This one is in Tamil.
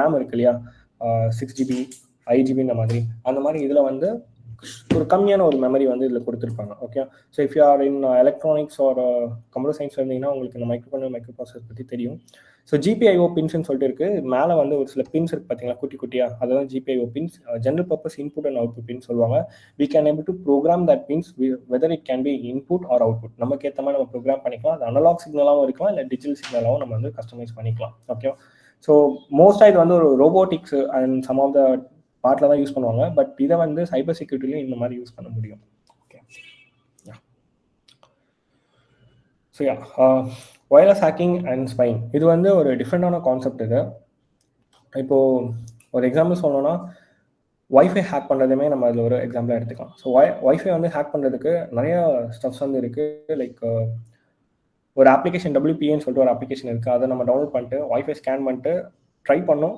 ரேம் இருக்கு இல்லையா, 6 GB 5 GB இந்த மாதிரி, அந்த மாதிரி இதில் வந்து ஒரு கம்மியான ஒரு மெமரி வந்து இதில் கொடுத்துருப்பாங்க. Okay, so if you are in electronics R computer science இருந்தீங்கன்னா உங்களுக்கு இந்த மைக்ரோ ப்ராசஸர் பற்றி தெரியும். ஸோ GPIO பின்ஸ்ன்னு சொல்லிட்டு இருக்குது. மேலே வந்து ஒரு சில பின்ஸ் இருக்குது பார்த்தீங்களா, குட்டி குட்டியாக, அதெல்லாம் GPIO pins, general purpose input and output pin சொல்லுவாங்க. We can able to program that pins whether it can be input or output. நமக்கு ஏற்ற மாதிரி நம்ம ப்ரோக்ராம் பண்ணிக்கலாம். அது அனலாக் சிக்னலாகவும் இருக்கலாம், இல்லை டிஜிட்டல் சிக்னலாகவும் நம்ம வந்து கஸ்டமைஸ் பண்ணிக்கலாம். ஓகே, ஸோ மோஸ்ட்டாக இது வந்து ஒரு robotics and some of the பார்ட்டில் தான் யூஸ் பண்ணுவாங்க. பட் இதை வந்து சைபர் செக்யூரிட்டிலையும் இந்த மாதிரி யூஸ் பண்ண முடியும். Okay, so wireless hacking and spying இது வந்து ஒரு டிஃப்ரெண்டான கான்செப்ட். இது இப்போது ஒரு எக்ஸாம்பிள் சொல்லணும்னா, ஒய்ஃபை ஹேக் பண்ணுறதுமே நம்ம அதில் ஒரு எக்ஸாம்பிளாக எடுத்துக்கலாம். ஸோ ஒய்ஃபை வந்து ஹேக் பண்ணுறதுக்கு நிறைய ஸ்டெப்ஸ் வந்து இருக்குது. லைக் ஒரு அப்ளிகேஷன் WPAன்னு சொல்லிட்டு ஒரு அப்ளிகேஷன் இருக்குது. அதை நம்ம டவுன்லோட் பண்ணிட்டு ஒய்ஃபை ஸ்கேன் பண்ணிட்டு ட்ரை பண்ணோம்.